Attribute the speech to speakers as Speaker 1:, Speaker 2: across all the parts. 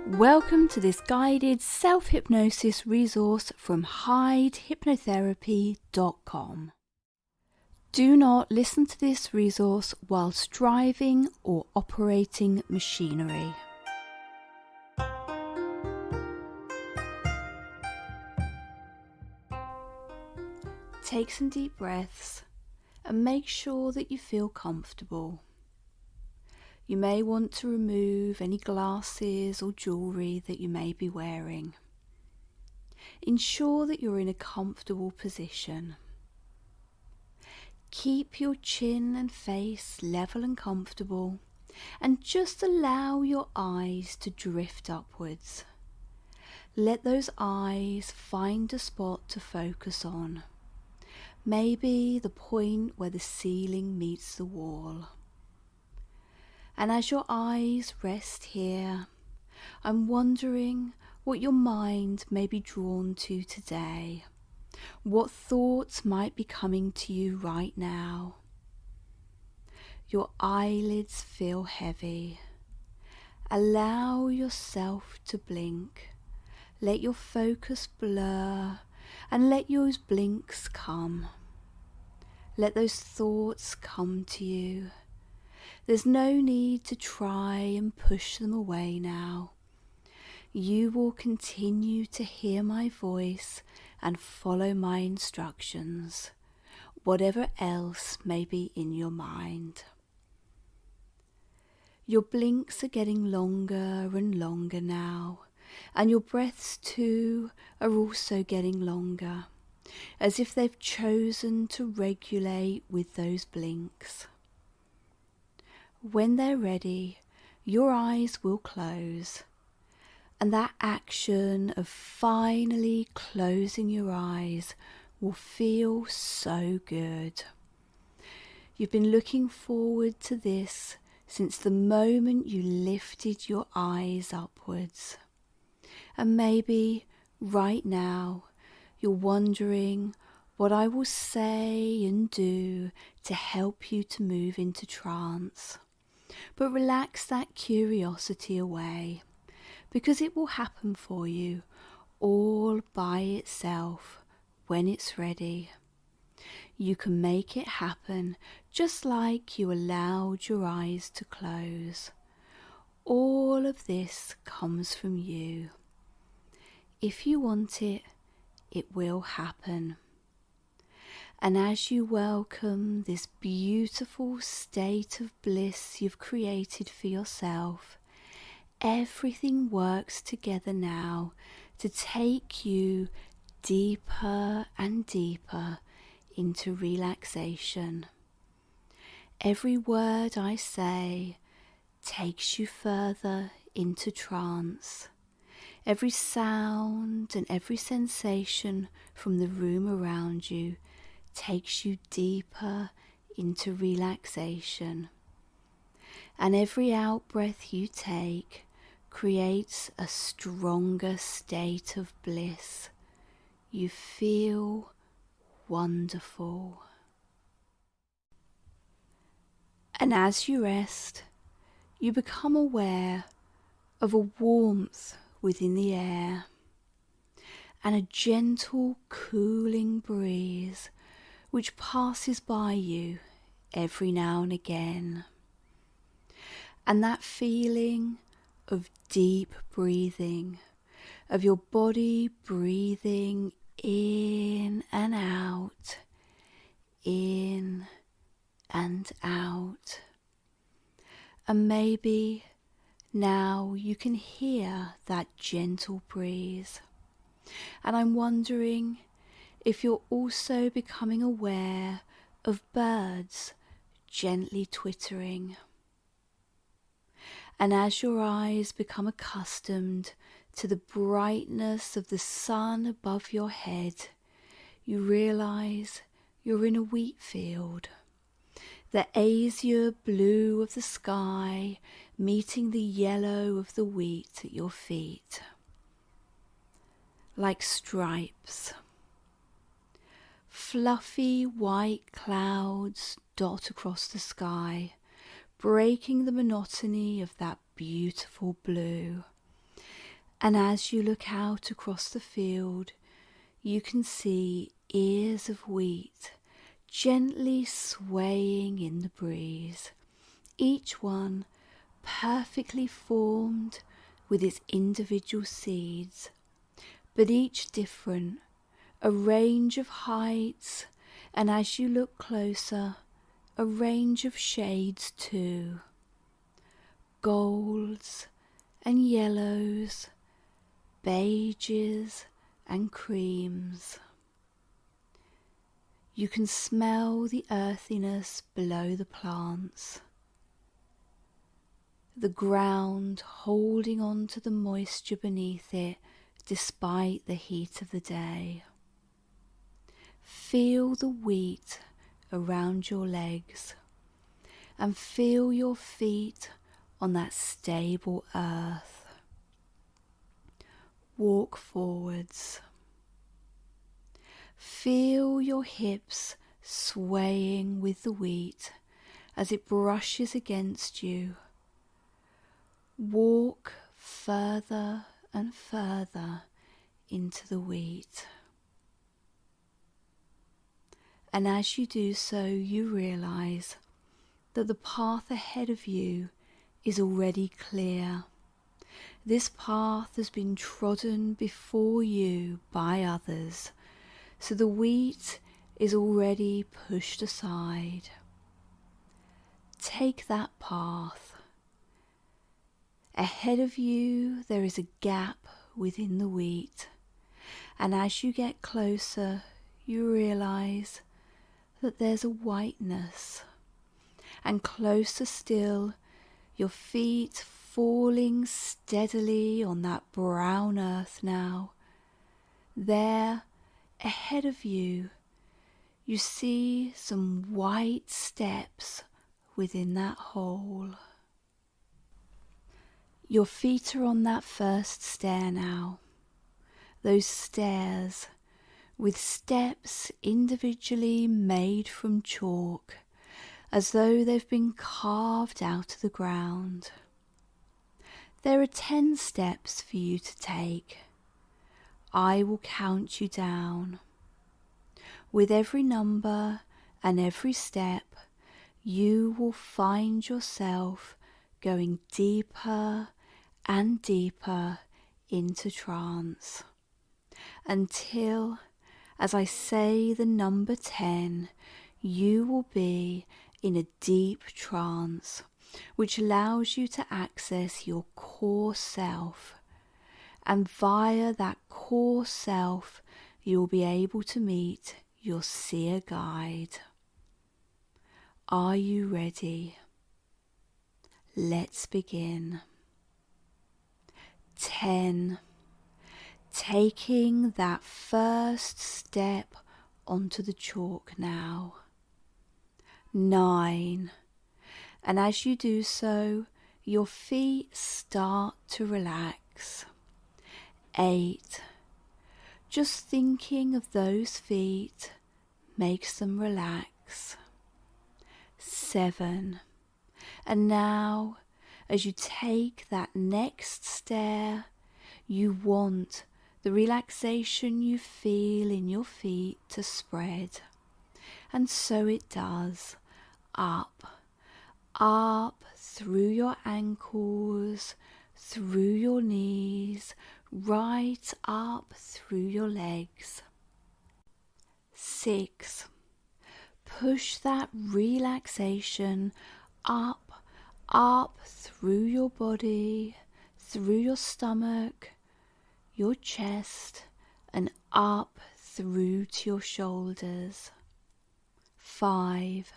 Speaker 1: Welcome to this guided self-hypnosis resource from HydeHypnotherapy.com. Do not listen to this resource whilst driving or operating machinery. Take some deep breaths and make sure that you feel comfortable. You may want to remove any glasses or jewellery that you may be wearing. Ensure that you're in a comfortable position. Keep your chin and face level and comfortable, and just allow your eyes to drift upwards. Let those eyes find a spot to focus on. Maybe the point where the ceiling meets the wall. And as your eyes rest here, I'm wondering what your mind may be drawn to today. What thoughts might be coming to you right now? Your eyelids feel heavy. Allow yourself to blink. Let your focus blur and let those blinks come. Let those thoughts come to you. There's no need to try and push them away now. You will continue to hear my voice and follow my instructions, whatever else may be in your mind. Your blinks are getting longer and longer now, and your breaths too are also getting longer, as if they've chosen to regulate with those blinks. When they're ready, your eyes will close, and that action of finally closing your eyes will feel so good. You've been looking forward to this since the moment you lifted your eyes upwards. And maybe right now you're wondering what I will say and do to help you to move into trance. But relax that curiosity away, because it will happen for you all by itself when it's ready. You can make it happen just like you allowed your eyes to close. All of this comes from you. If you want it, it will happen. And as you welcome this beautiful state of bliss you've created for yourself, everything works together now to take you deeper and deeper into relaxation. Every word I say takes you further into trance. Every sound and every sensation from the room around you takes you deeper into relaxation. And every out-breath you take creates a stronger state of bliss. You feel wonderful. And as you rest, you become aware of a warmth within the air and a gentle cooling breeze which passes by you every now and again. And that feeling of deep breathing, of your body breathing in and out, in and out. And maybe now you can hear that gentle breeze. And I'm wondering if you're also becoming aware of birds gently twittering. And as your eyes become accustomed to the brightness of the sun above your head, you realise you're in a wheat field. The azure blue of the sky meeting the yellow of the wheat at your feet. Like stripes. Fluffy white clouds dot across the sky, breaking the monotony of that beautiful blue. And as you look out across the field, you can see ears of wheat gently swaying in the breeze, each one perfectly formed with its individual seeds, but each different, a range of heights, and as you look closer, a range of shades too, golds and yellows, beiges and creams. You can smell the earthiness below the plants, the ground holding on to the moisture beneath it despite the heat of the day. Feel the wheat around your legs and feel your feet on that stable earth. Walk forwards. Feel your hips swaying with the wheat as it brushes against you. Walk further and further into the wheat. And as you do so, you realize that the path ahead of you is already clear. This path has been trodden before you by others, so the wheat is already pushed aside. Take that path. Ahead of you there is a gap within the wheat, and as you get closer you realize that there's a whiteness, and closer still, your feet falling steadily on that brown earth now. There, ahead of you, you see some white steps within that hole. Your feet are on that first stair now. Those stairs with steps individually made from chalk, as though they've been carved out of the ground. There are 10 steps for you to take. I will count you down. With every number and every step, you will find yourself going deeper and deeper into trance, until, as I say the number 10, you will be in a deep trance, which allows you to access your core self. And via that core self, you will be able to meet your seer guide. Are you ready? Let's begin. 10. Taking that first step onto the chalk now. 9. And as you do so, your feet start to relax. 8. Just thinking of those feet makes them relax. 7. And now, as you take that next stair, you want the relaxation you feel in your feet to spread. And so it does. Up through your ankles, through your knees, right up through your legs. 6. Push that relaxation up through your body, through your stomach, your chest, and up through to your shoulders. 5.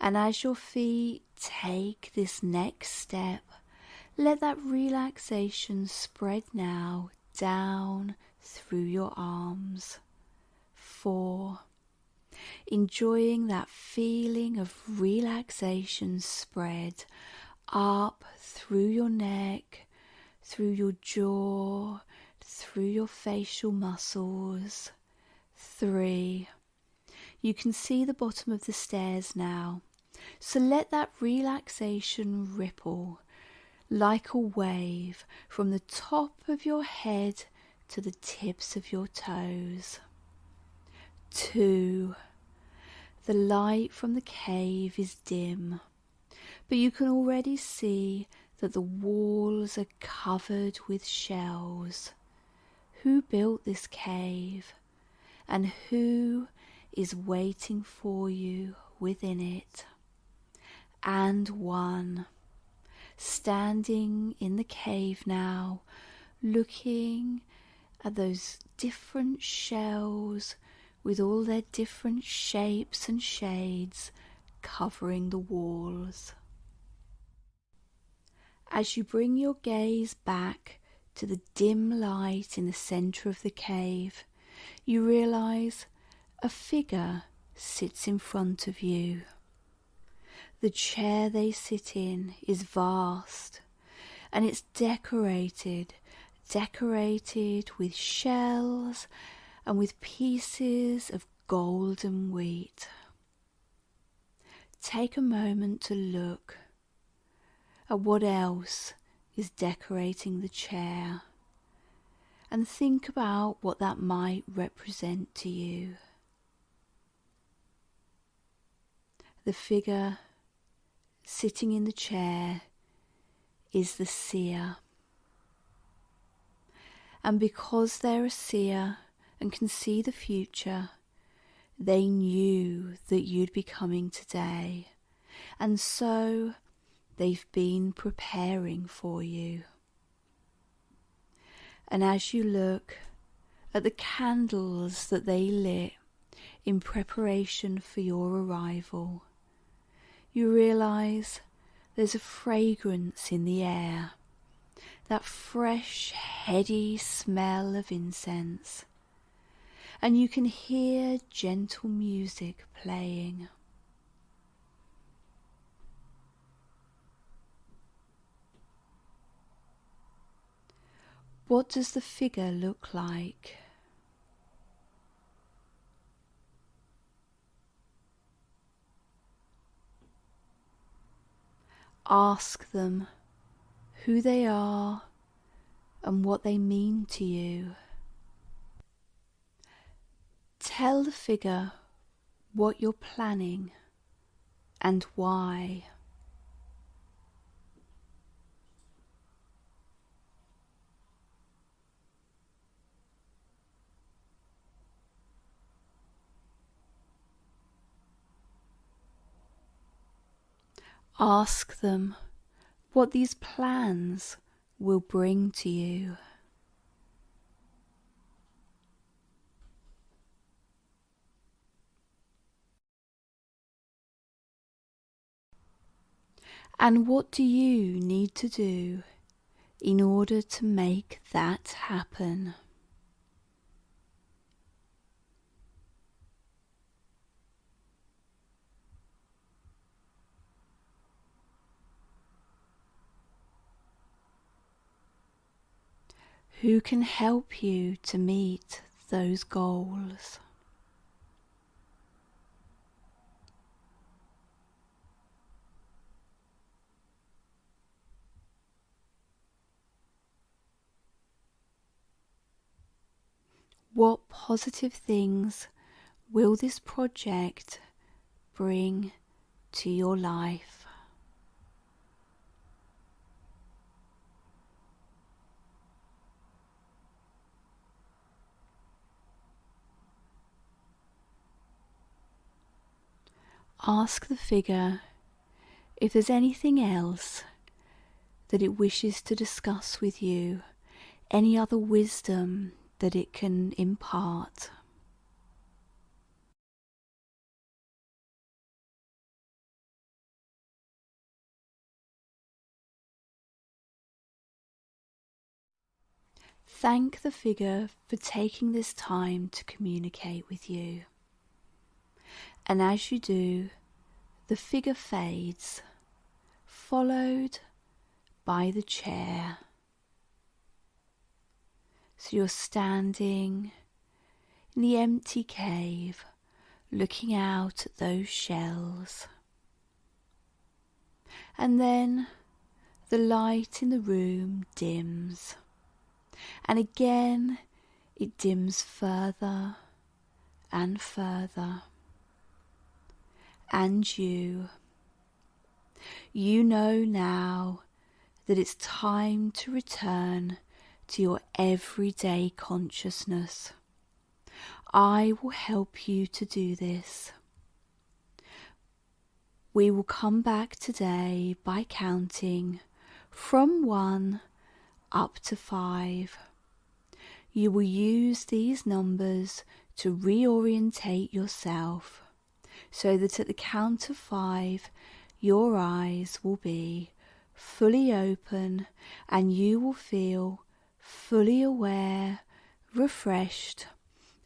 Speaker 1: And as your feet take this next step, let that relaxation spread now down through your arms. 4. Enjoying that feeling of relaxation spread up through your neck, through your jaw, through your facial muscles. 3. You can see the bottom of the stairs now, so let that relaxation ripple. like a wave from the top of your head to the tips of your toes. 2. The light from the cave is dim, but you can already see that the walls are covered with shells. Who built this cave, and who is waiting for you within it? And 1. Standing in the cave now, looking at those different shells with all their different shapes and shades covering the walls. As you bring your gaze back to the dim light in the centre of the cave, you realise a figure sits in front of you. The chair they sit in is vast, and it's decorated with shells and with pieces of golden wheat. Take a moment to look at what else is decorating the chair and think about what that might represent to you. The figure sitting in the chair is the seer. And because they're a seer and can see the future, they knew that you'd be coming today, and so they've been preparing for you. And as you look at the candles that they lit in preparation for your arrival, you realise there's a fragrance in the air, that fresh, heady smell of incense, and you can hear gentle music playing. What does the figure look like? Ask them who they are and what they mean to you. Tell the figure what you're planning and why. Ask them what these plans will bring to you. And what do you need to do in order to make that happen? Who can help you to meet those goals? What positive things will this project bring to your life? Ask the figure if there's anything else that it wishes to discuss with you, any other wisdom that it can impart. Thank the figure for taking this time to communicate with you. And as you do, the figure fades, followed by the chair. So you're standing in the empty cave, looking out at those shells. And then the light in the room dims, and again it dims further and further. And you know now that it's time to return to your everyday consciousness. I will help you to do this. We will come back today by counting from 1 up to 5. You will use these numbers to reorientate yourself so that at the count of 5 your eyes will be fully open and you will feel fully aware, refreshed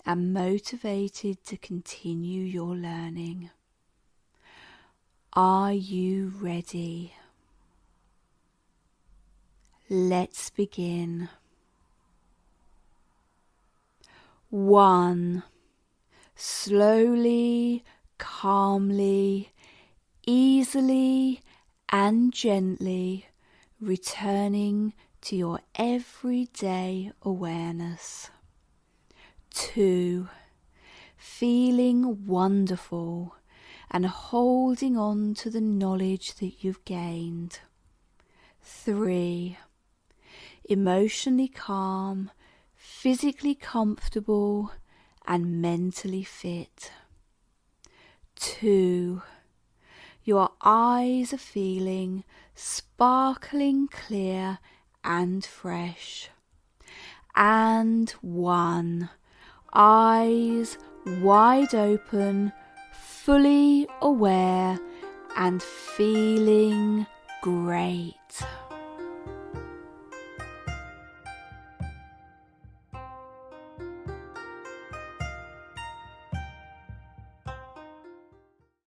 Speaker 1: and motivated to continue your learning. Are you ready? Let's begin. 1. Slowly, calmly, easily and gently returning to your everyday awareness. 2. Feeling wonderful and holding on to the knowledge that you've gained. 3. Emotionally calm, physically comfortable and mentally fit. 2. Your eyes are feeling sparkling clear and fresh. And 1. Eyes wide open, fully aware and feeling great.